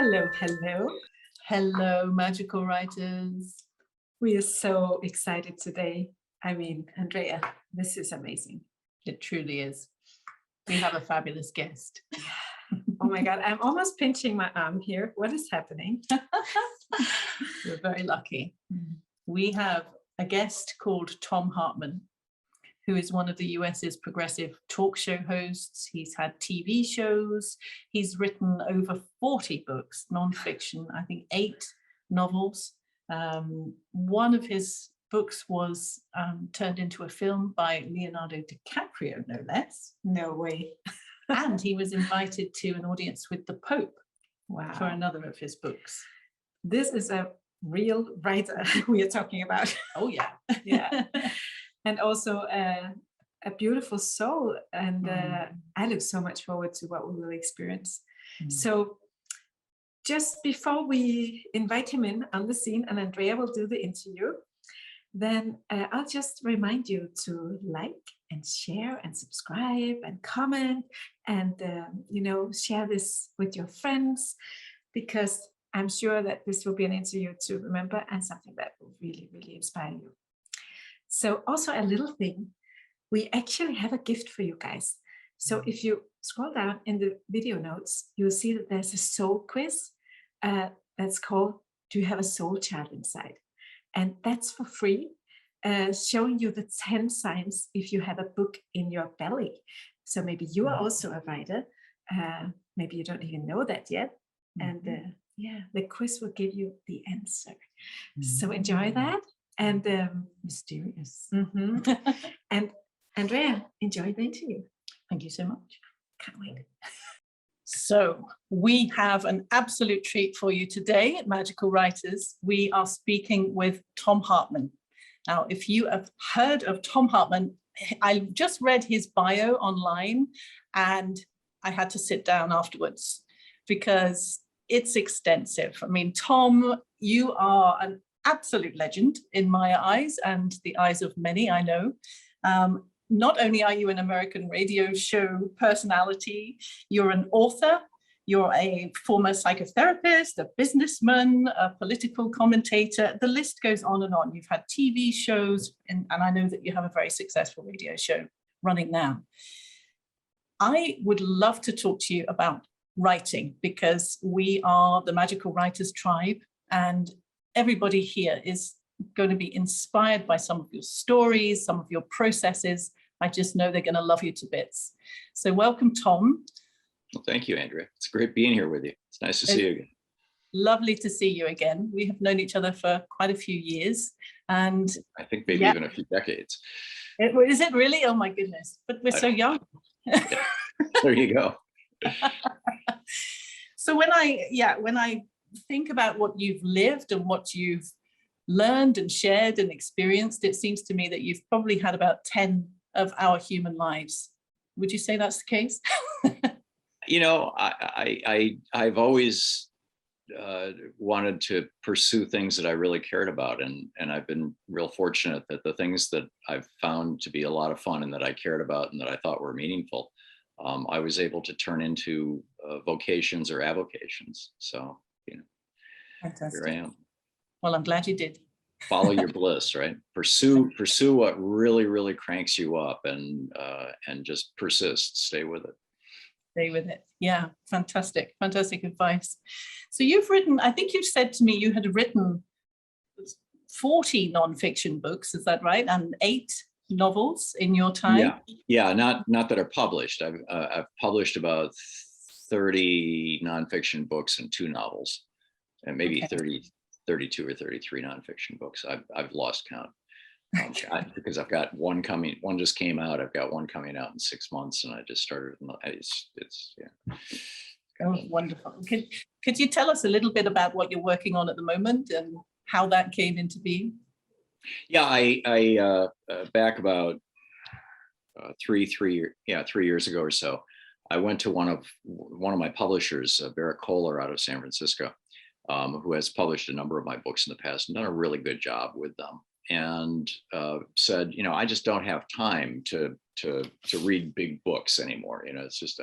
Hello, hello. Hello, magical writers. We are so excited today. I mean, Andrea, this is amazing. It truly is. We have a fabulous guest. Oh my God, I'm almost pinching my arm here. What is happening? We're very lucky. We have a guest called Thom Hartmann, who is one of the US's progressive talk show hosts. He's had TV shows. He's written over 40 books, nonfiction, I think 8 novels. One of his books was turned into a film by Leonardo DiCaprio, no less. No way. And he was invited to an audience with the Pope for Wow. another of his books. This is a real writer we are talking about. Oh, yeah. Yeah. And also a beautiful soul. And I look so much forward to what we will experience. So just before we invite him in on the scene and Andrea will do the interview, then I'll just remind you to like and share and subscribe and comment and, share this with your friends, because I'm sure that this will be an interview to remember and something that will really, really inspire you. So also a little thing, we actually have a gift for you guys. So if you scroll down in the video notes, you'll see that there's a soul quiz that's called, do you have a soul child inside? And that's for free, showing you the 10 signs if you have a book in your belly. So maybe you are also a writer. Maybe you don't even know that yet. And the quiz will give you the answer. So enjoy that. And Mysterious. And Andrea, enjoy the interview. Thank you so much. Can't wait. So we have an absolute treat for you today at Magical Writers. We are speaking with Thom Hartmann. Now, if you have heard of Thom Hartmann, I just read his bio online and I had to sit down afterwards because it's extensive. I mean, Thom, you are an absolute legend in my eyes and the eyes of many, I know. Not only are you an American radio show personality, you're an author, you're a former psychotherapist, a businessman, a political commentator. The list goes on and on. You've had TV shows, and I know that you have a very successful radio show running now. I would love to talk to you about writing because we are the Magical Writers Tribe, and everybody here is going to be inspired by some of your stories, some of your processes. I just know they're going to love you to bits. So welcome, Thom. Well, thank you, Andrea. It's great being here with you. It's nice to see you again. Lovely to see you again. We have known each other for quite a few years. And I think maybe even a few decades. Is it really? Oh my goodness. But we're so young. Yeah. There you go. So when I think about what you've lived and what you've learned and shared and experienced, it seems to me that you've probably had about 10 of our human lives. Would you say that's the case? I've always wanted to pursue things that I really cared about, and I've been real fortunate that the things that I've found to be a lot of fun and that I cared about and that I thought were meaningful, I was able to turn into vocations or avocations. So, Fantastic. Here I am. Well, I'm glad you did. Follow your bliss, right? Pursue what really, really cranks you up, and just persist. Stay with it. Stay with it. Yeah, fantastic advice. So you've written, I think you've said to me you had written 40 nonfiction books, is that right? And 8 novels in your time? Yeah, not that are published. I've published about 30 nonfiction books and 2 novels, and maybe 32 or 33 nonfiction books. I've lost count because I've got one coming. One just came out. I've got one coming out in 6 months, and I just started. It's Oh, wonderful. Could you tell us a little bit about what you're working on at the moment and how that came into being? Yeah, I back about 3 years ago or so, I went to one of my publishers, Barrett Kohler out of San Francisco, who has published a number of my books in the past and done a really good job with them, and said, I just don't have time to read big books anymore. It's just,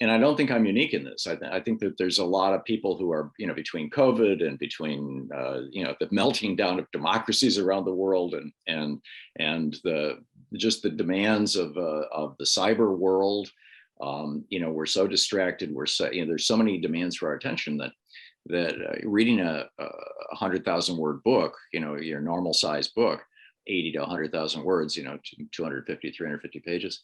I don't think I'm unique in this. I think that there's a lot of people who are, between COVID and between, the melting down of democracies around the world and just the demands of the cyber world. We're so distracted. There's so many demands for our attention that reading a 100,000 word book, your normal size book, 80 to 100,000 words, 250, 350 pages,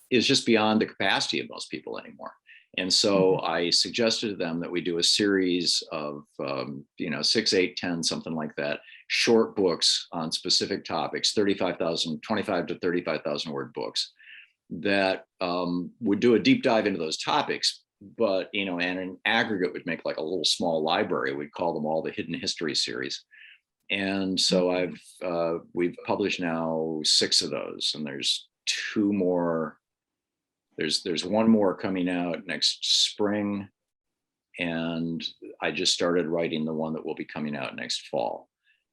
is just beyond the capacity of most people anymore. And so I suggested to them that we do a series of, 6, 8, 10, something like that, short books on specific topics, 25 to 35,000 word books that would do a deep dive into those topics, but, and in aggregate would make like a little small library. We'd call them all the Hidden History series. And so we've published now 6 of those, and there's 2 more. There's 1 more coming out next spring, and I just started writing the one that will be coming out next fall.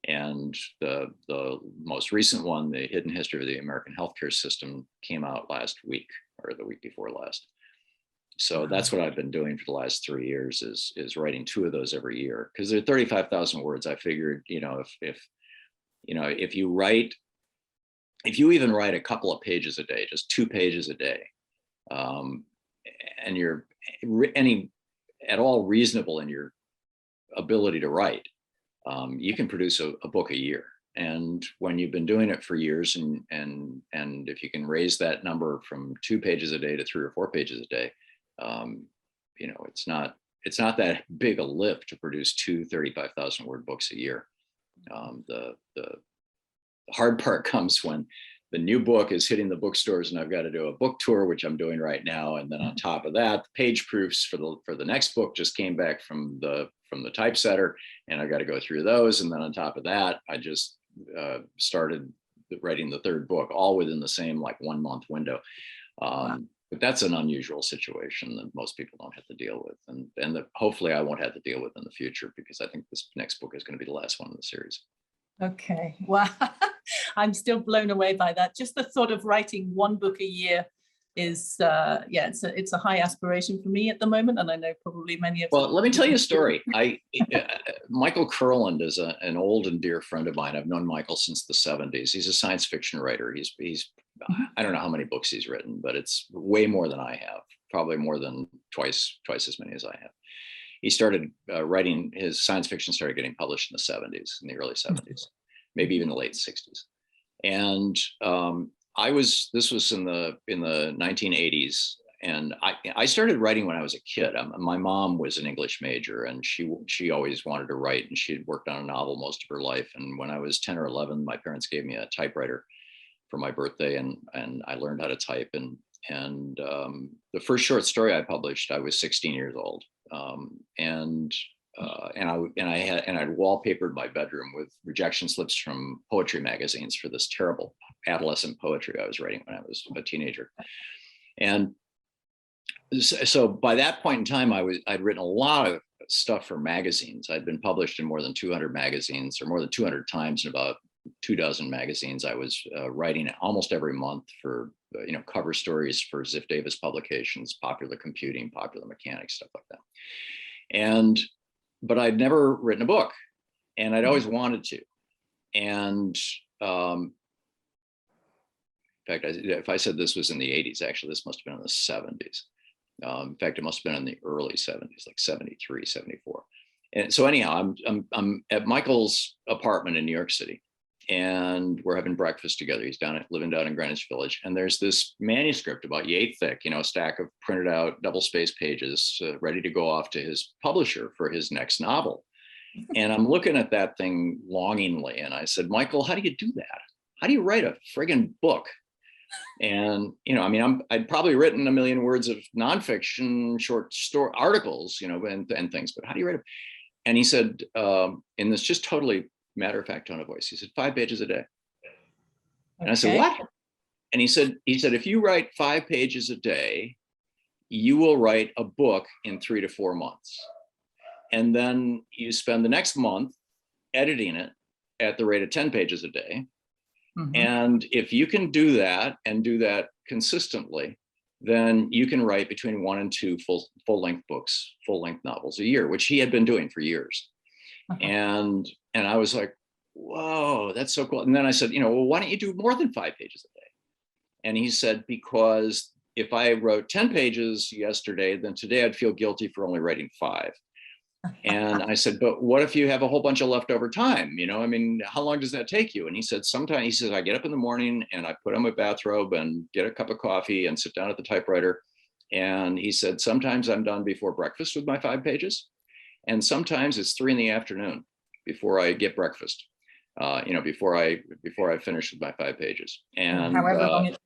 And the most recent one, The Hidden History of the American Healthcare System, came out last week or the week before last. So that's what I've been doing for the last 3 years is writing 2 of those every year, because they're 35,000 words. I figured, if you even write a couple of pages a day, just 2 pages a day, and you're at all reasonable in your ability to write, you can produce a book a year. And when you've been doing it for years, and if you can raise that number from 2 pages a day to 3 or 4 pages a day, it's not that big a lift to produce 2 35,000 word books a year. The hard part comes when the new book is hitting the bookstores, and I've got to do a book tour, which I'm doing right now. And then on top of that, the page proofs for the next book just came back from the typesetter, and I've got to go through those. And then on top of that, I just started writing the 3rd book, all within the same 1 month window. But that's an unusual situation that most people don't have to deal with, and that hopefully I won't have to deal with in the future, because I think this next book is going to be the last one in the series. Okay, wow. I'm still blown away by that. Just the thought of writing 1 book a year is, it's a high aspiration for me at the moment, and I know probably many of. Well, let me tell you a story. Michael Kurland is an old and dear friend of mine. I've known Michael since the 70s. He's a science fiction writer. He's I don't know how many books he's written, but it's way more than I have. Probably more than twice as many as I have. He started writing, his science fiction started getting published in the 70s, in the early 70s, maybe even the late 60s. And this was in the 1980s. And I started writing when I was a kid. My mom was an English major, and she always wanted to write, and she had worked on a novel most of her life. And when I was 10 or 11, my parents gave me a typewriter for my birthday, and I learned how to type. And the first short story I published, I was 16 years old. And I'd wallpapered my bedroom with rejection slips from poetry magazines for this terrible adolescent poetry I was writing when I was a teenager. And so by that point in time, I'd written a lot of stuff for magazines. I'd been published in more than 200 magazines, or more than 200 times in about 24 magazines. I was writing almost every month for cover stories for Ziff Davis publications, Popular Computing, Popular Mechanics, stuff like that. But I'd never written a book, and I'd always wanted to. And in fact, if I said this was in the 80s, actually, this must have been in the 70s. In fact, it must have been in the early 70s, like 73, 74. And so anyhow, I'm at Michael's apartment in New York City, and we're having breakfast together. He's living down in Greenwich Village, and there's this manuscript about yay thick, a stack of printed out double-spaced pages, ready to go off to his publisher for his next novel. And I'm looking at that thing longingly, and I said, Michael, how do you do that? How do you write a friggin' book? And I'd probably written 1 million words of nonfiction, short story articles, and things, but how do you write it? And he said, in this just totally matter-of-fact tone of voice, he said, 5 pages a day. And I said, what? And he said, if you write 5 pages a day, you will write a book in 3 to 4 months. And then you spend the next month editing it at the rate of 10 pages a day. Mm-hmm. And if you can do that and do that consistently, then you can write between 1 and 2 full-length books, full-length novels a year, which he had been doing for years. And I was like, whoa, that's so cool. And then I said, well, why don't you do more than 5 pages a day? And he said, because if I wrote 10 pages yesterday, then today I'd feel guilty for only writing 5. And I said, but what if you have a whole bunch of leftover time? I mean, how long does that take you? And he said, sometimes, he says, I get up in the morning and I put on my bathrobe and get a cup of coffee and sit down at the typewriter. And he said, sometimes I'm done before breakfast with my 5 pages. And sometimes it's 3 p.m. before I get breakfast, before I finish with my 5 pages. And however long it.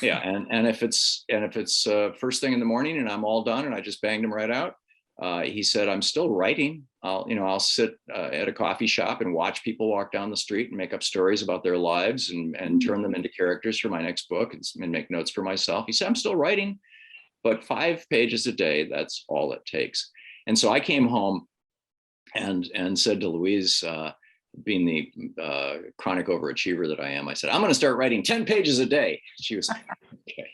Yeah, and if it's first thing in the morning and I'm all done and I just banged them right out, he said, I'm still writing. I'll sit at a coffee shop and watch people walk down the street and make up stories about their lives and turn them into characters for my next book and make notes for myself. He said, I'm still writing, but 5 pages a day, that's all it takes. And so I came home and said to Louise, being the chronic overachiever that I am, I said, I'm going to start writing 10 pages a day. She was like, okay.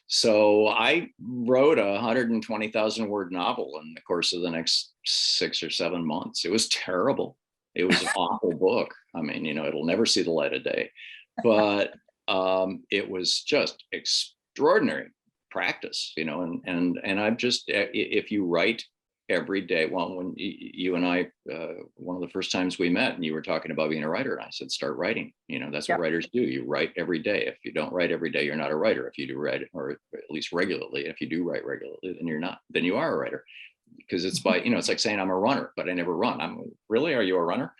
So I wrote a 120,000 word novel in the course of the next 6 or 7 months. It was terrible. It was an awful book. I mean, it'll never see the light of day, but it was just extraordinary practice, and I've just, if you write every day. Well, when you and I, one of the first times we met and you were talking about being a writer, and I said, start writing. That's what writers do. You write every day. If you don't write every day, you're not a writer. If you do write, or at least regularly, if you do write regularly, then you're not, then you are a writer. Because it's by, it's like saying I'm a runner, but I never run. Are you a runner?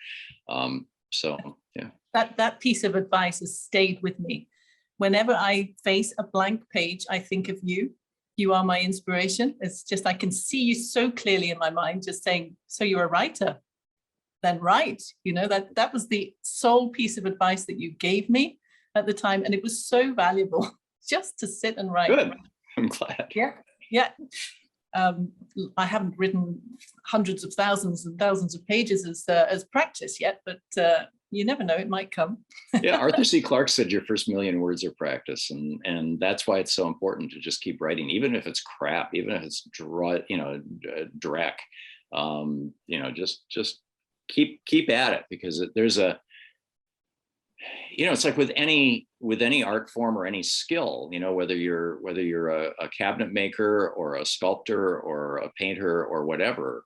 So yeah. That piece of advice has stayed with me. Whenever I face a blank page, I think of you. You are my inspiration. It's just, I can see you so clearly in my mind, just saying, so you're a writer, then write. That was the sole piece of advice that you gave me at the time. And it was so valuable just to sit and write. Good. I'm glad. Yeah. I haven't written hundreds of thousands and thousands of pages as practice yet, but you never know, it might come. Yeah, Arthur C. Clarke said your first 1,000,000 words are practice, and that's why it's so important to just keep writing, even if it's crap, even if it's dreck. Just keep at it, because there's a, it's like with any art form or any skill, whether you're a cabinet maker or a sculptor or a painter or whatever,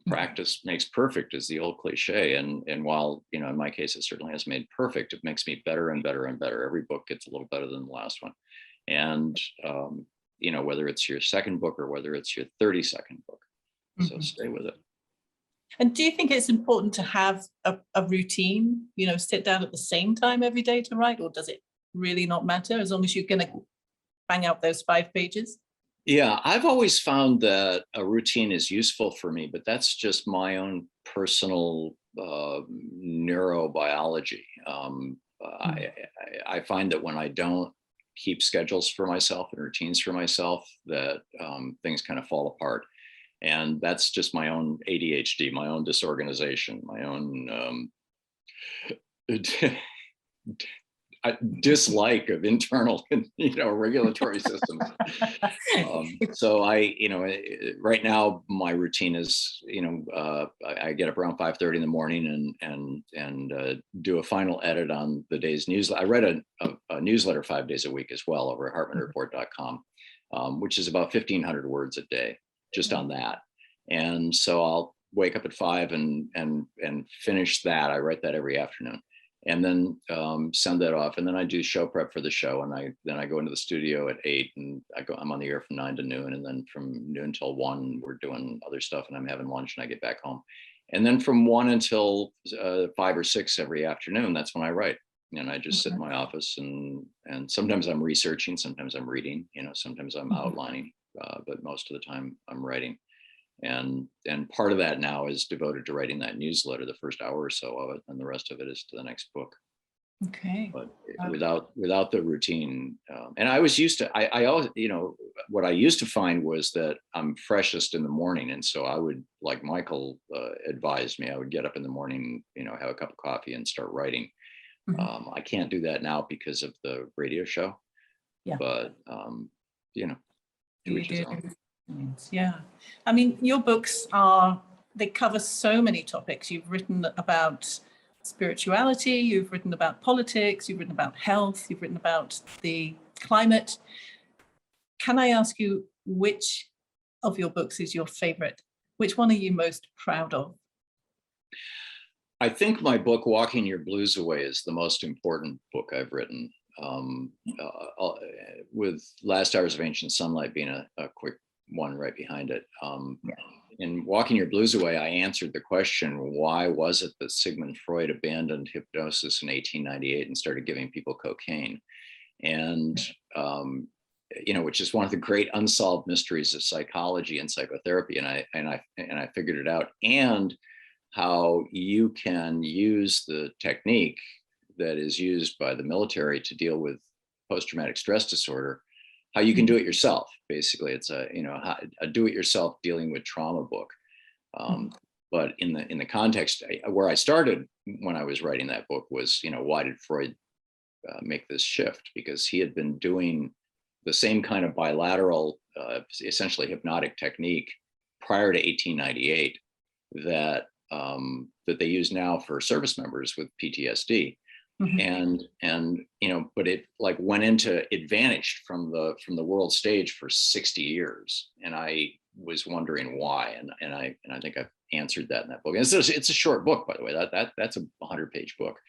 practice makes perfect is the old cliche. And while, in my case, it certainly has made perfect, it makes me better and better and better. Every book gets a little better than the last one. And, whether it's your second book or whether it's your 32nd book. So stay with it. And do you think it's important to have a routine, sit down at the same time every day to write, or does it really not matter as long as you're going to bang out those 5 pages? Yeah, I've always found that a routine is useful for me, but that's just my own personal neurobiology. I find that when I don't keep schedules for myself and routines for myself, that things kind of fall apart. And that's just my own ADHD, my own disorganization, my own dislike of internal, regulatory systems. So right now my routine is, I get up around 5:30 in the morning and do a final edit on the day's newsletter. I write a newsletter 5 days a week as well over at hartmanreport.com, which is about 1,500 words a day, just on that. And so I'll wake up at 5 and finish that. I write that every afternoon, and then send that off. And then I do show prep for the show. And I go into the studio at 8, and I'm on the air from 9 to noon. And then from noon till 1, we're doing other stuff, and I'm having lunch, and I get back home. And then from 1 until 5 or 6 every afternoon, that's when I write. And I just sit in my office, and sometimes I'm researching, sometimes I'm reading, sometimes I'm outlining, but most of the time I'm writing. And part of that now is devoted to writing that newsletter, the first hour or so of it, and the rest of it is to the next book. Okay. But without the routine, and I was used to, I always, what I used to find was that I'm freshest in the morning, and so I would, like Michael advised me, I would get up in the morning, have a cup of coffee and start writing. I can't do that now because of the radio show. Yeah. But you know, to each his own. Yeah. I mean, your books they cover so many topics. You've written about spirituality, you've written about politics, you've written about health, you've written about the climate. Can I ask you which of your books is your favorite? Which one are you most proud of? I think my book, Walking Your Blues Away, is the most important book I've written, with Last Hours of Ancient Sunlight being a quick one right behind it. In Walking Your Blues Away, I answered the question, why was it that Sigmund Freud abandoned hypnosis in 1898 and started giving people cocaine? And, which is one of the great unsolved mysteries of psychology and psychotherapy. And I figured it out. And how you can use the technique that is used by the military to deal with post-traumatic stress disorder, how you can do it yourself. Basically, it's a do-it-yourself dealing with trauma book. But in the context where I started when I was writing that book was, why did Freud make this shift? Because he had been doing the same kind of bilateral, essentially hypnotic technique prior to 1898 that they use now for service members with PTSD. And but it vanished from the world stage for 60 years. And I was wondering why. And I think I've answered that in that book. And it's a short book, by the way. That's a 100-page book.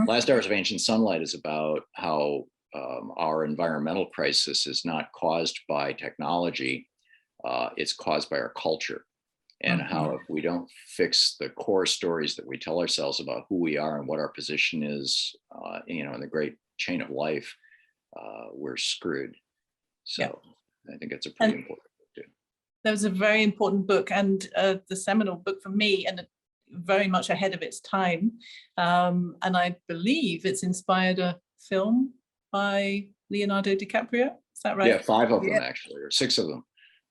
Last Hours of Ancient Sunlight is about how our environmental crisis is not caused by technology. It's caused by our culture. And how if we don't fix the core stories that we tell ourselves about who we are and what our position is, in the great chain of life, we're screwed. So I think it's a pretty important book too. That was a very important book, and the seminal book for me, and very much ahead of its time. And I believe it's inspired a film by Leonardo DiCaprio. Is that right? Yeah, 5 of them actually, or 6 of them.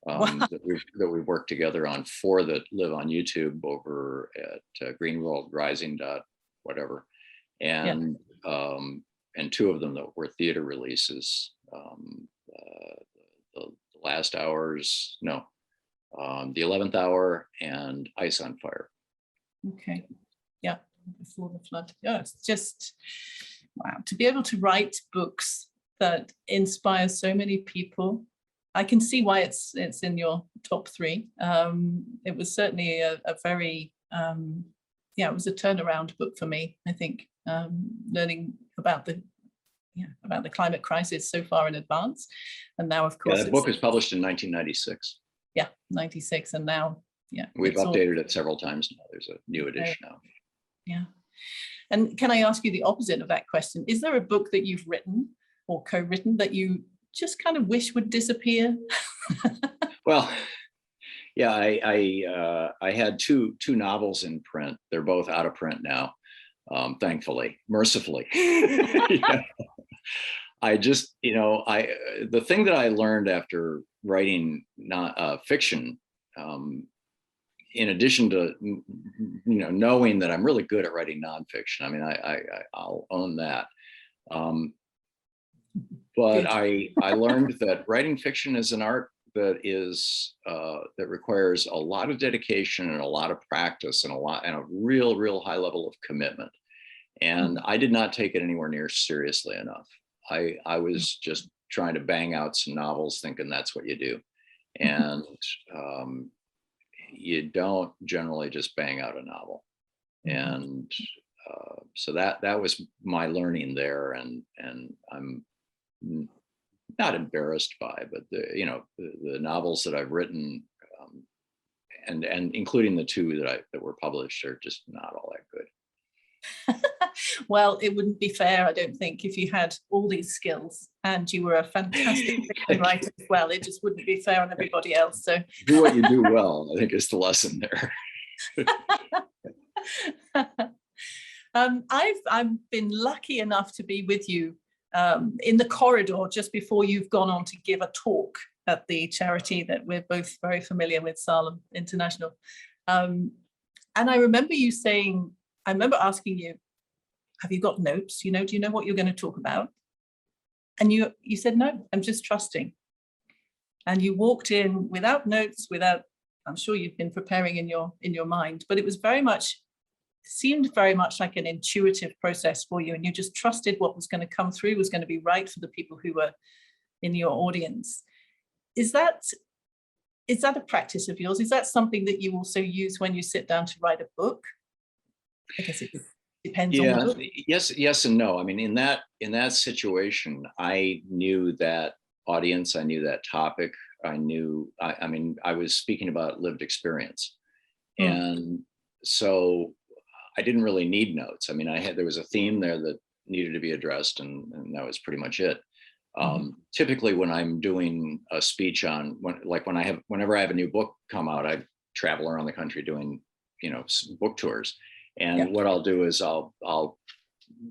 That we've worked together on, 4 that live on YouTube over at greenworldrising. Whatever, and 2 of them that were theater releases. The Last Hours, no, the 11th Hour, and Ice on Fire. Okay, yeah, Before the Flood. Yeah, it's just wow to be able to write books that inspire so many people. I can see why it's in your top 3. It was certainly a very, it was a turnaround book for me, I think, learning about the climate crisis so far in advance. And now, of course, that book was published in 1996. Yeah, 96. And now, we've updated it several times now. There's a new edition now. Yeah. And can I ask you the opposite of that question? Is there a book that you've written or co-written that you just kind of wish would disappear? Well, yeah, I had two novels in print. They're both out of print now, thankfully, mercifully. I just, the thing that I learned after writing fiction, in addition to knowing that I'm really good at writing nonfiction. I mean, I'll own that. But I learned that writing fiction is an art that requires a lot of dedication and a lot of practice and a real high level of commitment. And I did not take it anywhere near seriously enough. I was just trying to bang out some novels thinking that's what you do. And you don't generally just bang out a novel. And so that was my learning there. And I'm not embarrassed by, but the novels that I've written, and including the 2 that were published, are just not all that good. Well, it wouldn't be fair, I don't think, if you had all these skills and you were a fantastic writer as well. It just wouldn't be fair on everybody else. So do what you do well, I think, is the lesson there. I've been lucky enough to be with you in the corridor just before you've gone on to give a talk at the charity that we're both very familiar with, Salem International. And I remember you saying, I remember asking you, have you got notes? Do you know what you're going to talk about? And you said, no, I'm just trusting. and you walked in without notes, without, I'm sure you've been preparing in your mind, but it was seemed very much like an intuitive process for you, and you just trusted what was going to come through was going to be right for the people who were in your audience. Is that a practice of yours? Is that something that you also use when you sit down to write a book? I guess it depends on the book. Yes and no. I mean, in that situation, I knew that audience, I knew that topic, I mean, I was speaking about lived experience. And so I didn't really need notes. I mean, there was a theme there that needed to be addressed, and that was pretty much it. Typically when I'm doing a speech on whenever I have a new book come out, I travel around the country doing, book tours. And what I'll do is I'll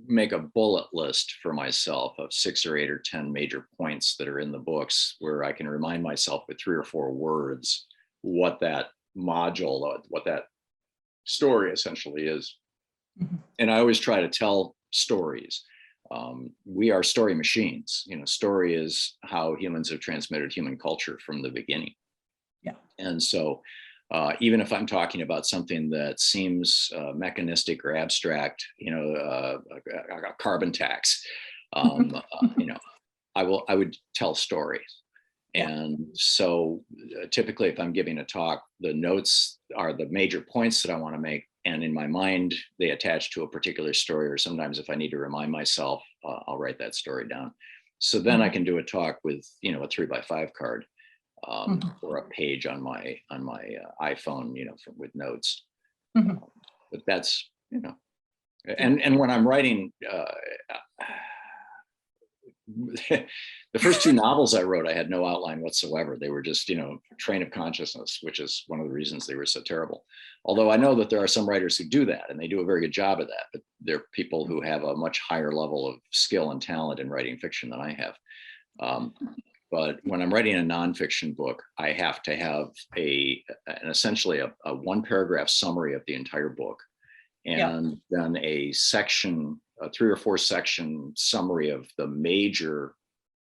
make a bullet list for myself of 6 or 8 or 10 major points that are in the books, where I can remind myself with 3 or 4 words what that module, what that story essentially is. And I always try to tell stories. We are story machines. Story is how humans have transmitted human culture from the beginning. And so even if I'm talking about something that seems mechanistic or abstract, a carbon tax, I would tell stories. And so typically if I'm giving a talk, the notes are the major points that I want to make. And in my mind, they attach to a particular story, or sometimes if I need to remind myself, I'll write that story down. So then I can do a talk with, a 3x5 card or a page on my iPhone, with notes. But that's, and when I'm writing, the first 2 novels I wrote, I had no outline whatsoever. They were just, train of consciousness, which is one of the reasons they were so terrible. Although I know that there are some writers who do that, and they do a very good job of that, but they're people who have a much higher level of skill and talent in writing fiction than I have. But when I'm writing a nonfiction book, I have to have essentially a 1-paragraph summary of the entire book, and then a 3 or 4 section summary of the major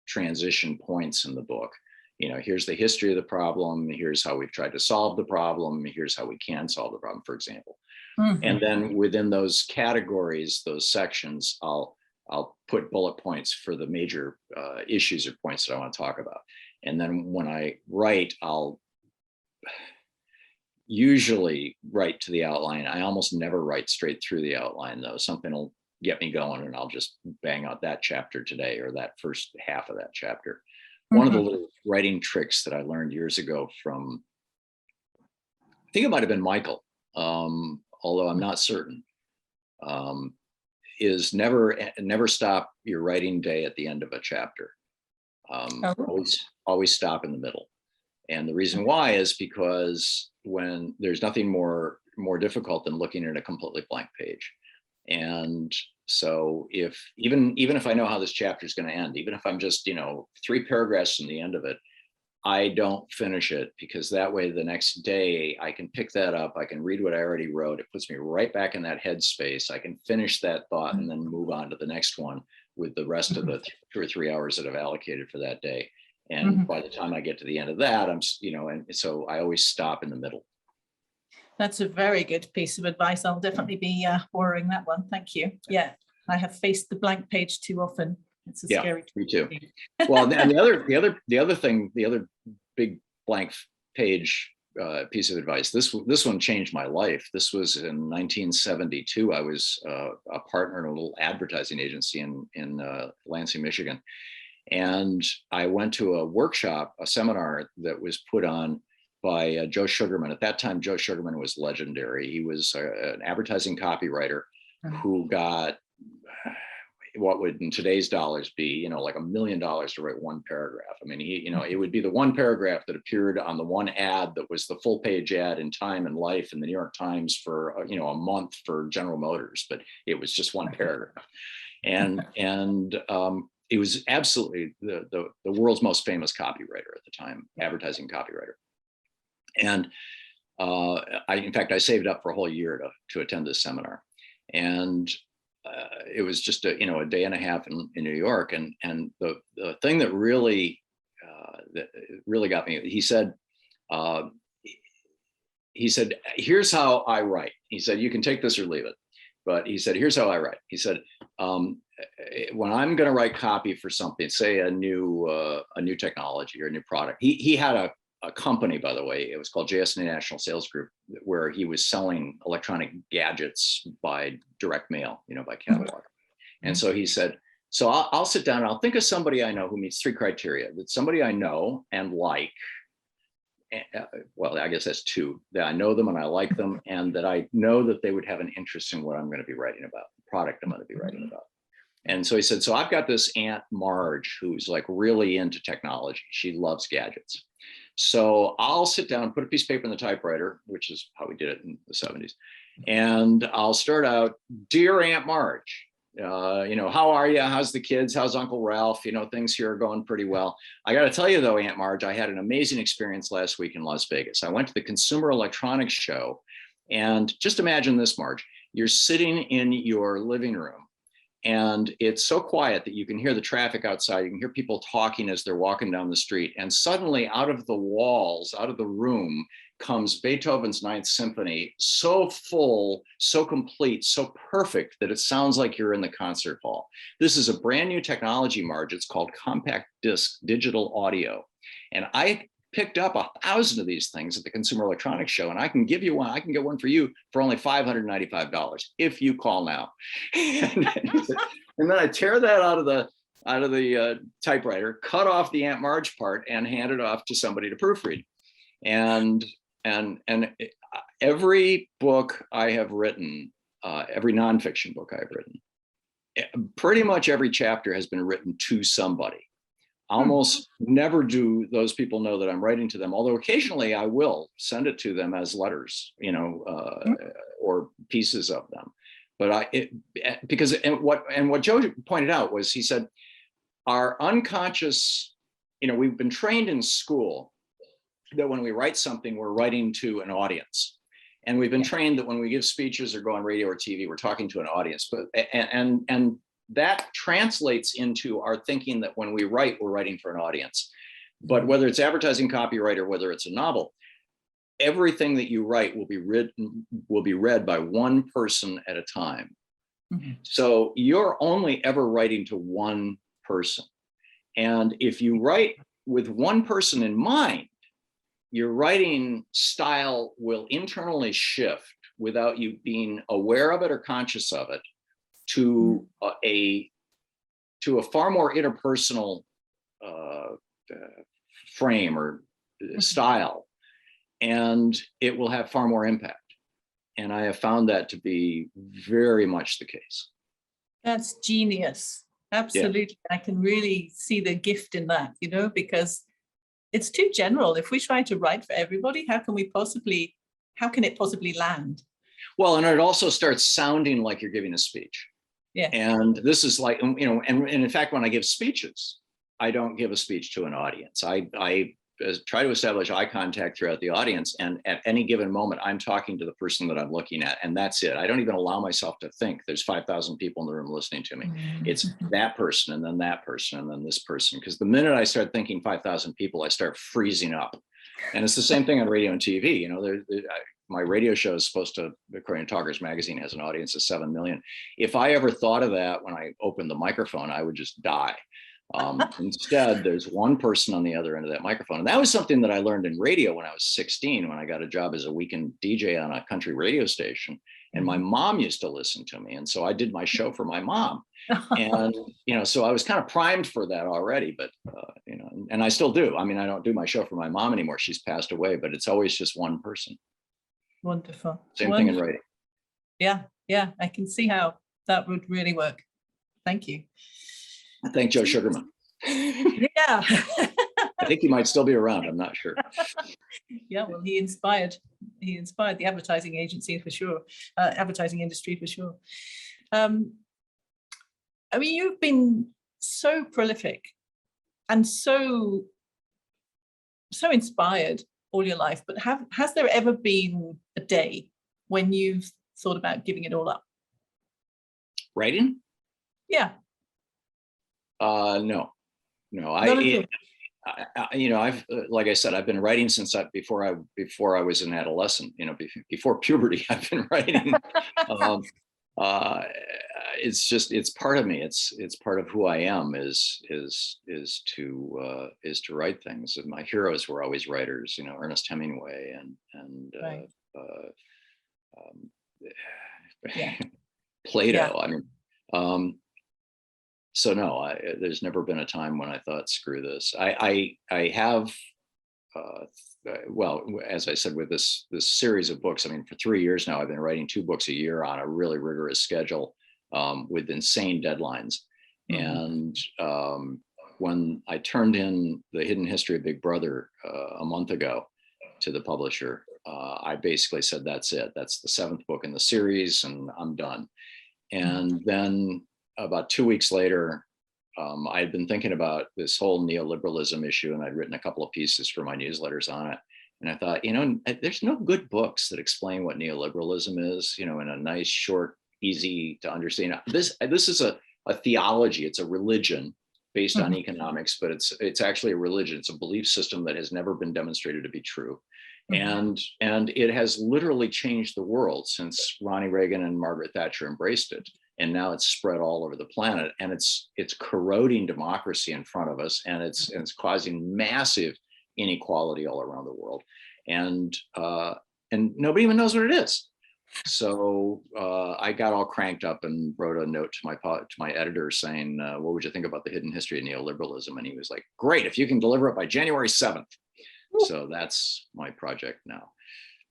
transition points in the book. Here's the history of the problem. Here's how we've tried to solve the problem. Here's how we can solve the problem, for example. And then within those categories, those sections, I'll put bullet points for the major issues or points that I want to talk about. And then when I write, I'll usually write to the outline. I almost never write straight through the outline, though. Something will get me going, and I'll just bang out that chapter today, or that first half of that chapter. One of the little writing tricks that I learned years ago from, I think it might have been Michael, although I'm not certain, is never stop your writing day at the end of a chapter. Always stop in the middle. And the reason why is because when there's nothing more difficult than looking at a completely blank page. And so even if I know how this chapter is going to end, even if I'm just 3 paragraphs from the end of it, I don't finish it, because that way the next day I can pick that up, I can read what I already wrote, it puts me right back in that headspace, I can finish that thought and then move on to the next one with the rest of the 2 or 3 hours that I've allocated for that day. And by the time I get to the end of that, and so I always stop in the middle. That's a very good piece of advice. I'll definitely be borrowing that one. Thank you. Yeah, I have faced the blank page too often. It's a scary. Me too. Well, and the other big blank page piece of advice. This one changed my life. This was in 1972. I was a partner in a little advertising agency in Lansing, Michigan, and I went to a workshop, a seminar that was put on by Joe Sugarman. At that time, Joe Sugarman was legendary. He was an advertising copywriter who got what would in today's dollars be, like $1 million to write 1 paragraph. I mean, it would be the 1 paragraph that appeared on the one ad that was the full page ad in Time and Life in the New York Times for, a month for General Motors, but it was just 1 paragraph. And it was absolutely the world's most famous copywriter at the time, advertising copywriter. And in fact, I saved up for a whole year to attend this seminar. And it was just a day and a half in New York. And the thing that really that really got me. He said, here's how I write. He said, you can take this or leave it. But he said, here's how I write. He said, when I'm going to write copy for something, say a new technology or a new product, he had a company, by the way, it was called JSN National Sales Group, where he was selling electronic gadgets by direct mail, by catalog. And so he said, so I'll sit down and I'll think of somebody I know who meets 3 criteria. That's somebody I know and like. Well, I guess that's 2, that I know them and I like them, and that I know that they would have an interest in what I'm going to be writing about, the product I'm going to be writing about. And so he said, so I've got this Aunt Marge who's like really into technology. She loves gadgets. So I'll sit down and put a piece of paper in the typewriter, which is how we did it in the 70s. And I'll start out, dear Aunt Marge, how are you? How's the kids? How's Uncle Ralph? Things here are going pretty well. I got to tell you though, Aunt Marge, I had an amazing experience last week in Las Vegas. I went to the Consumer Electronics Show, and just imagine this, Marge, you're sitting in your living room and it's so quiet that you can hear the traffic outside. You can hear people talking as they're walking down the street. And suddenly out of the walls, out of the room, comes Beethoven's Ninth Symphony, so full, so complete, so perfect that it sounds like you're in the concert hall. This is a brand new technology, Marge. It's called compact disc digital audio. And I picked up 1,000 of these things at the Consumer Electronics Show, and I can give you one. I can get one for you for only $595 if you call now. And then I tear that out of the typewriter, cut off the Aunt Marge part, and hand it off to somebody to proofread. And every book I have written, every nonfiction book I've written, pretty much every chapter has been written to somebody. Almost never do those people know that I'm writing to them, although occasionally I will send it to them as letters, or pieces of them. But what Joe pointed out was, he said, our unconscious, we've been trained in school that when we write something, we're writing to an audience. And we've been trained that when we give speeches or go on radio or TV, we're talking to an audience. But and that translates into our thinking that when we write, we're writing for an audience. But whether it's advertising copyright or whether it's a novel, everything that you write will be read by one person at a time. Mm-hmm. So you're only ever writing to one person. And if you write with one person in mind, your writing style will internally shift without you being aware of it or conscious of it to a far more interpersonal frame or style, and it will have far more impact. And I have found that to be very much the case. That's genius. Absolutely. Yeah. I can really see the gift in that, because it's too general. If we try to write for everybody, how can it possibly land? Well, and it also starts sounding like you're giving a speech. Yeah. And this is like, and in fact, when I give speeches, I don't give a speech to an audience. I try to establish eye contact throughout the audience. And at any given moment, I'm talking to the person that I'm looking at, and that's it. I don't even allow myself to think there's 5,000 people in the room listening to me. Mm-hmm. It's that person, and then that person, and then this person. Because the minute I start thinking 5,000 people, I start freezing up. And it's the same thing on radio and TV. My radio show is supposed to, according to Talkers Magazine, has an audience of 7 million. If I ever thought of that when I opened the microphone, I would just die. Instead, there's one person on the other end of that microphone. And that was something that I learned in radio when I was 16, when I got a job as a weekend DJ on a country radio station. And my mom used to listen to me. And so I did my show for my mom. And, so I was kind of primed for that already, but, and I still do. I mean, I don't do my show for my mom anymore. She's passed away, but it's always just one person. Wonderful. Same thing in writing. Yeah. I can see how that would really work. Thank you. Thank Joe Sugarman. Yeah. I think he might still be around. I'm not sure. Yeah, well, he inspired the advertising agency for sure, advertising industry for sure. You've been so prolific and so inspired all your life, but has there ever been a day when you've thought about giving it all up? Writing? Yeah. No. I've like I said, I've been writing since before I was an adolescent. Before puberty, I've been writing. um, it's part of me. It's part of who I am. Is to write things. And my heroes were always writers. Ernest Hemingway and Right. Yeah. Plato. Yeah. I mean, so no, there's never been a time when I thought, screw this. I have, well, as I said, with this series of books, I mean, for 3 years now, I've been writing 2 books a year on a really rigorous schedule, with insane deadlines. And when I turned in The Hidden History of Big Brother a month ago to the publisher, I basically said, that's it. That's the 7th book in the series, and I'm done. And then about 2 weeks later, I had been thinking about this whole neoliberalism issue, and I'd written a couple of pieces for my newsletters on it. And I thought, there's no good books that explain what neoliberalism is, in a nice, short, easy to understand. This is a theology. It's a religion based on economics, but it's actually a religion. It's a belief system that has never been demonstrated to be true. And it has literally changed the world since Ronnie Reagan and Margaret Thatcher embraced it. And now it's spread all over the planet, and it's corroding democracy in front of us, and it's causing massive inequality all around the world, and nobody even knows what it is. So I got all cranked up and wrote a note to my editor saying, "What would you think about The Hidden History of Neoliberalism?" And he was like, "Great, if you can deliver it by January 7th." So that's my project now.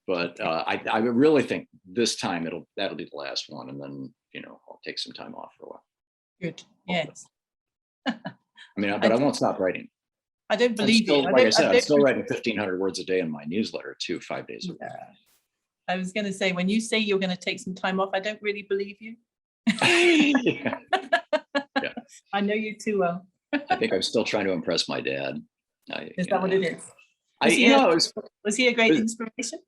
But I really think this time that'll be the last one, and then I'll take some time off for a while. Good. Yes. I mean, but I won't stop writing. I don't believe you. Like I said, I'm still writing 1,500 words a day in my newsletter too, 5 days a week. I was going to say, when you say you're going to take some time off, I don't really believe you. Yeah. I know you too well. I think I'm still trying to impress my dad. Is that what it is? Was he a great inspiration?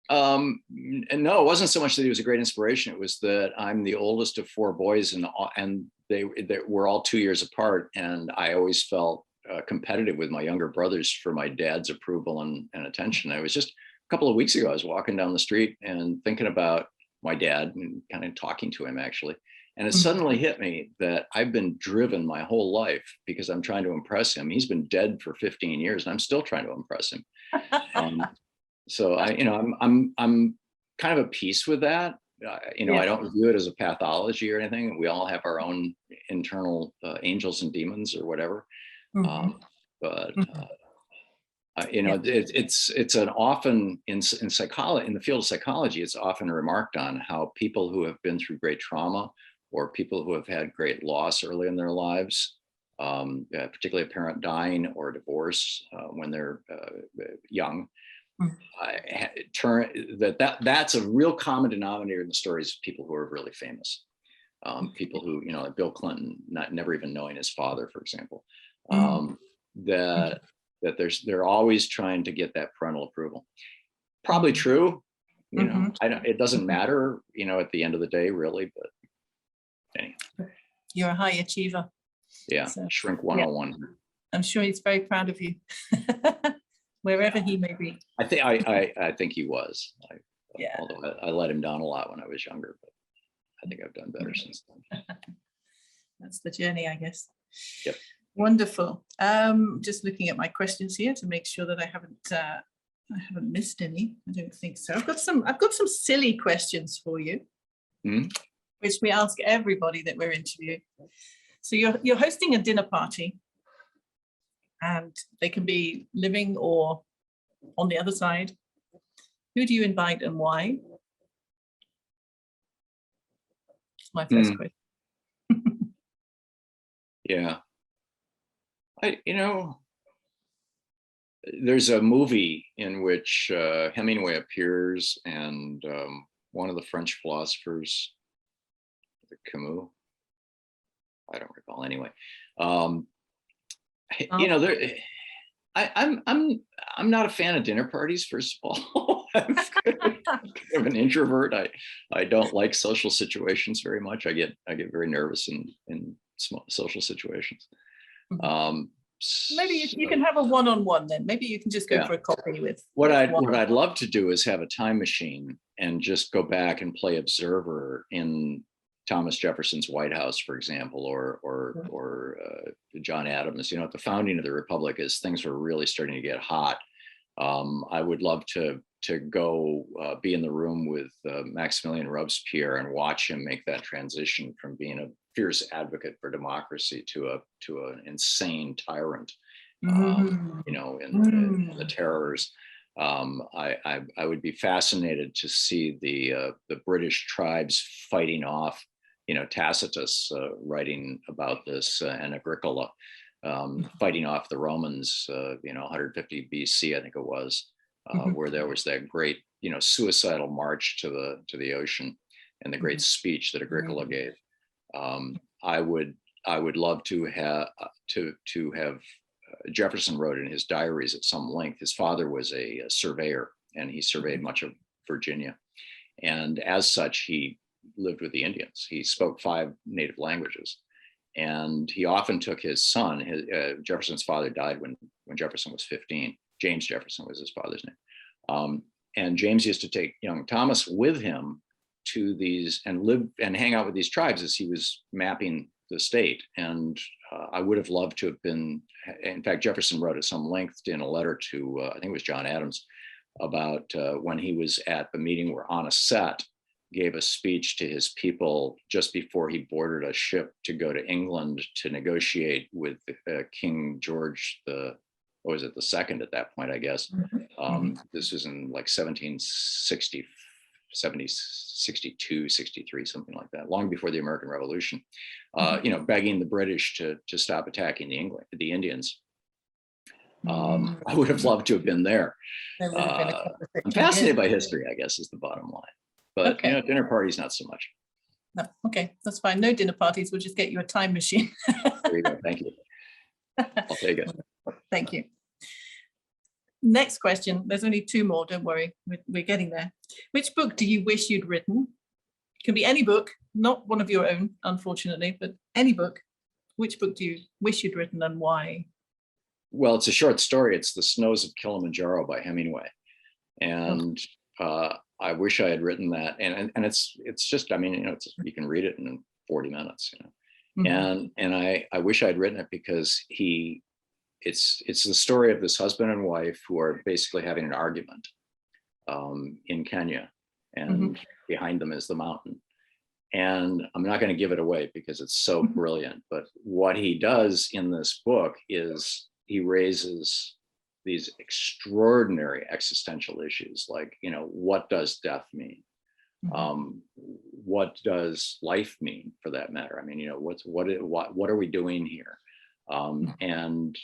No, it wasn't so much that he was a great inspiration. It was that I'm the oldest of 4 boys, and they were all 2 years apart. And I always felt competitive with my younger brothers for my dad's approval and attention. I was just a couple of weeks ago, I was walking down the street and thinking about my dad and kind of talking to him, actually. And it suddenly hit me that I've been driven my whole life because I'm trying to impress him. He's been dead for 15 years and I'm still trying to impress him. So I'm kind of at peace with that. I don't view it as a pathology or anything. We all have our own internal angels and demons or whatever. It's an often in psychology, in the field of psychology, it's often remarked on how people who have been through great trauma or people who have had great loss early in their lives, particularly a parent dying or a divorce when they're young, that's a real common denominator in the stories of people who are really famous. People who, like Bill Clinton, never even knowing his father, for example, that they're always trying to get that parental approval. Probably true, it doesn't matter, at the end of the day, really, but anyway. You're a high achiever. Yeah, so, Shrink 101. Yeah. I'm sure he's very proud of you. Wherever he may be. I think he was. Although I let him down a lot when I was younger, but I think I've done better since then. That's the journey, I guess. Yep. Wonderful. Just looking at my questions here to make sure that I haven't missed any. I don't think so. I've got some silly questions for you, which we ask everybody that we're interviewing. So you're hosting a dinner party, and they can be living or on the other side. Who do you invite and why? That's my first question. Yeah. There's a movie in which Hemingway appears, and one of the French philosophers, Camus, I don't recall anyway. I'm not a fan of dinner parties, first of all. I'm kind of an introvert. I don't like social situations very much. I get very nervous in social situations. Maybe you can have a one-on-one then. Maybe you can just go for a coffee with. What I'd love to do is have a time machine and just go back and play observer in Thomas Jefferson's White House, for example, or John Adams. You know, at the founding of the Republic, as things were really starting to get hot, I would love to go be in the room with Maximilian Robespierre and watch him make that transition from being a fierce advocate for democracy to an insane tyrant. You know, in the terrors. I would be fascinated to see the British tribes fighting off, you know, Tacitus writing about this, and Agricola fighting off the Romans, you know, 150 BC, I think it was, where there was that great, you know, suicidal march to the ocean, and the great speech that Agricola gave. I would love to have Jefferson wrote in his diaries at some length. His father was a surveyor, and he surveyed much of Virginia, and as such, he lived with the Indians. He spoke 5 native languages, and he often took his son. Jefferson's father died when Jefferson was 15. James Jefferson was his father's name, and James used to take young Thomas with him to these and live and hang out with these tribes as he was mapping the state. And I would have loved to have been. In fact, Jefferson wrote at some length in a letter to I think it was John Adams about when he was at the meeting where Onisset gave a speech to his people just before he boarded a ship to go to England to negotiate with King George the second at that point, I guess. This was in like 1760, 62, 63, something like that, long before the American Revolution, you know, begging the British to stop attacking the Indians. I would have loved to have been there. I'm fascinated by history, I guess, is the bottom line. But you know, dinner parties, not so much. No, okay, that's fine. No dinner parties. We'll just get you a time machine. There you go. Thank you. I'll take it. Thank you. Next question. There's only 2 more. Don't worry. We're getting there. Which book do you wish you'd written? It can be any book, not one of your own, unfortunately, but any book. Which book do you wish you'd written, and why? Well, it's a short story. It's The Snows of Kilimanjaro by Hemingway. And I wish I had written that. And it's just, I mean, you know, you can read it in 40 minutes, you know. And I wish I'd written it because it's the story of this husband and wife who are basically having an argument in Kenya, and behind them is the mountain. And I'm not going to give it away because it's so brilliant, but what he does in this book is he raises these extraordinary existential issues, like, you know, what does death mean? What does life mean, for that matter? I mean, you know, what are we doing here? And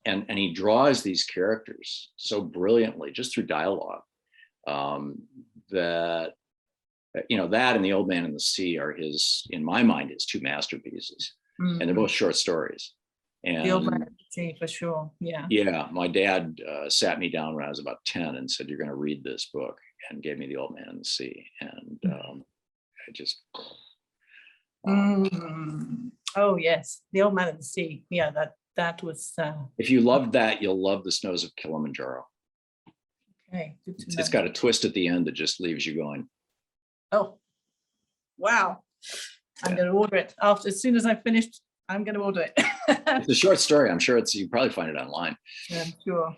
he draws these characters so brilliantly just through dialogue, that, you know, that and The Old Man and the Sea are in my mind, his 2 masterpieces, and they're both short stories. And The Old Man and the Sea, for sure. Yeah. Yeah, my dad sat me down when I was about 10 and said, "You're going to read this book," and gave me The Old Man and the Sea, and I just. Oh yes, The Old Man and the Sea. Yeah, that was. If you loved that, you'll love The Snows of Kilimanjaro. Okay, good to know. It's got a twist at the end that just leaves you going, oh, wow! I'm going to order it as soon as I've finished. I'm going to order it. It's a short story. I'm sure you probably find it online. Yeah, sure.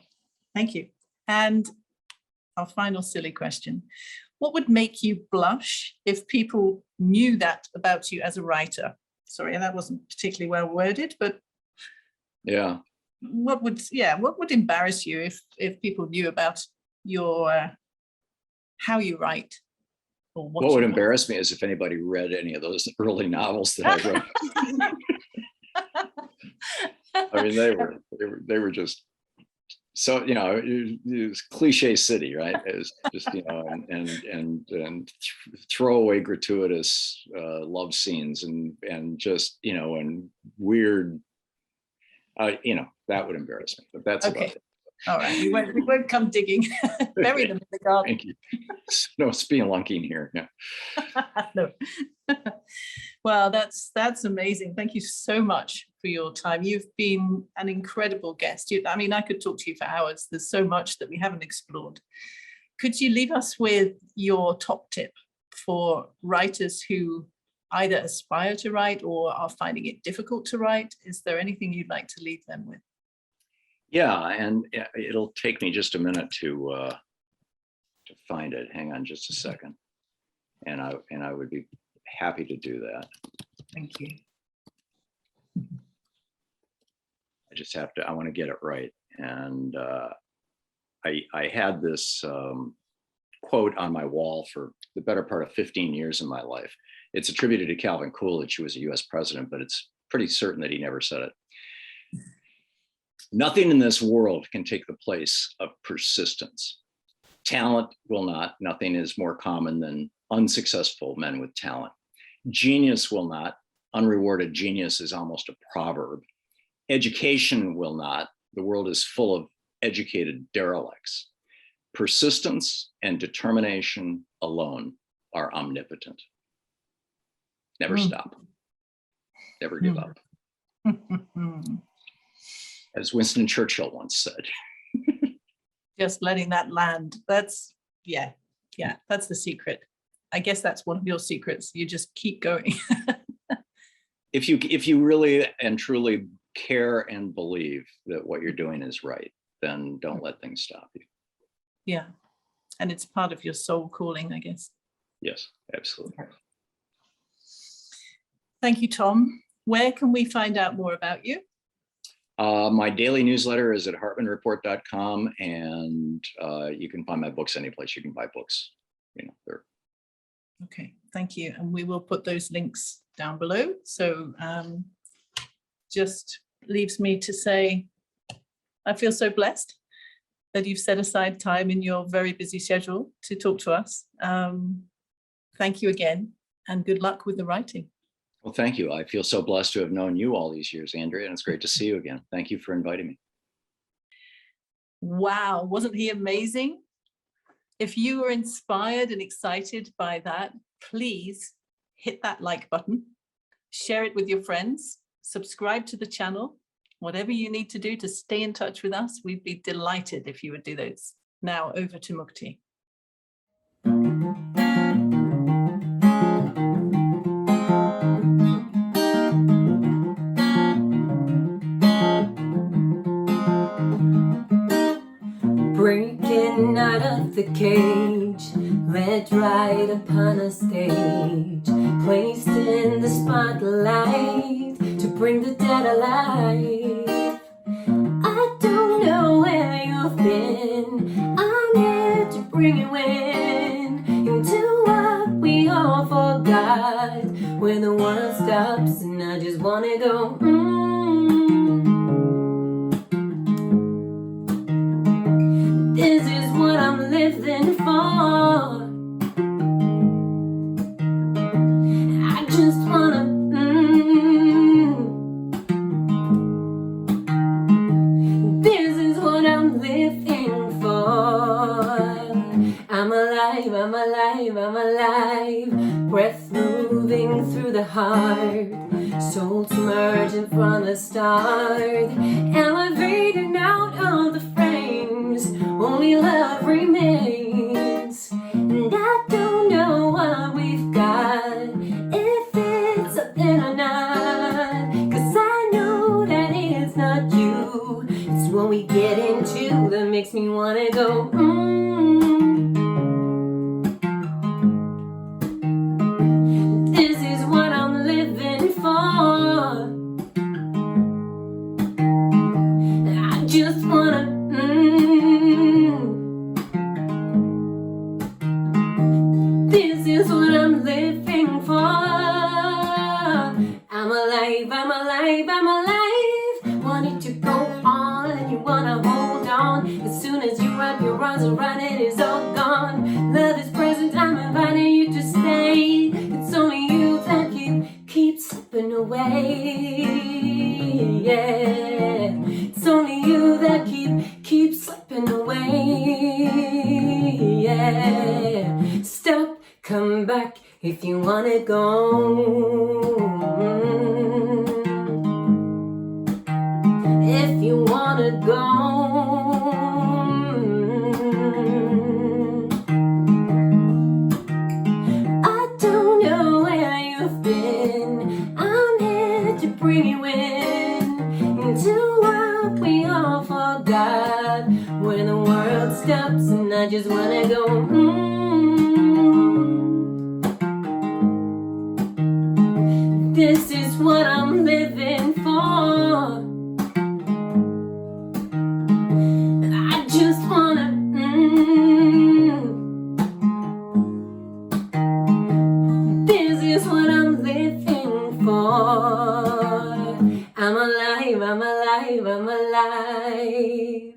Thank you. And our final silly question: what would make you blush if people knew that about you as a writer? Sorry, that wasn't particularly well worded, but yeah. What would embarrass you if people knew about your how you write? Or what would embarrass me is if anybody read any of those early novels that I wrote. I mean, they were just so, you know, it was cliche city, right? It's just, you know, and throwaway gratuitous love scenes and just, you know, and weird, you know, that would embarrass me, but that's okay. About it. All right, we won't come digging. Bury them in the garden. Thank you. No spelunking here. Yeah. No. Well, that's amazing. Thank you so much for your time. You've been an incredible guest. I mean, I could talk to you for hours. There's so much that we haven't explored. Could you leave us with your top tip for writers who either aspire to write or are finding it difficult to write? Is there anything you'd like to leave them with? Yeah, and it'll take me just a minute to find it. Hang on just a second. And I would be happy to do that. Thank you. I just have to, I want to get it right. And I had this quote on my wall for the better part of 15 years in my life. It's attributed to Calvin Coolidge, who was a US president, but it's pretty certain that he never said it. Nothing in this world can take the place of persistence. Talent will not. Nothing is more common than unsuccessful men with talent. Genius will not. Unrewarded genius is almost a proverb. Education will not. The world is full of educated derelicts. Persistence and determination alone are omnipotent. Never stop. Never give up. As Winston Churchill once said. Just letting that land. That's, yeah, that's the secret. I guess that's one of your secrets. You just keep going. If you really and truly care and believe that what you're doing is right, then don't let things stop you. Yeah. And it's part of your soul calling, I guess. Yes, absolutely. Thank you, Thom. Where can we find out more about you? My daily newsletter is at hartmanreport.com, and you can find my books anyplace you can buy books. They're... Okay, thank you. And we will put those links down below. So just leaves me to say, I feel so blessed that you've set aside time in your very busy schedule to talk to us. Thank you again, and good luck with the writing. Well, thank you. I feel so blessed to have known you all these years, Andrea, and it's great to see you again. Thank you for inviting me. Wow, wasn't he amazing? If you were inspired and excited by that, please hit that like button, share it with your friends, subscribe to the channel, whatever you need to do to stay in touch with us. We'd be delighted if you would do those. Now over to Mukti. Breaking out of the cage, led right upon a stage, placed in the spotlight to bring the dead alive. I don't know where you've been, I'm here to bring you in, into what we all forgot, where the world stops and I just wanna go, This is what I'm living for. I just wanna This is what I'm living for. I'm alive, I'm alive, I'm alive. Breath moving through the heart, soul submerging from the start, elevating out of the frames, only love remains. And I don't know what we've got, if it's something or not, 'cause I know that it's not you. It's what we get into that makes me wanna go, This is what I'm living for. I just wanna This is what I'm living for. I'm alive, I'm alive, I'm alive. Wanting to go on, you wanna hold on. As soon as you wrap your arms around it, it's all gone. Love is present, I'm inviting you to stay. It's only you that keep slipping away. Yeah, it's only you that keep slipping away. Yeah, stop, come back if you wanna go. wanna go. I don't know where you've been. I'm here to bring you in into what we all forgot, when the world stops and I just wanna go. This is what I'm living for. I just wanna This is what I'm living for. I'm alive, I'm alive, I'm alive.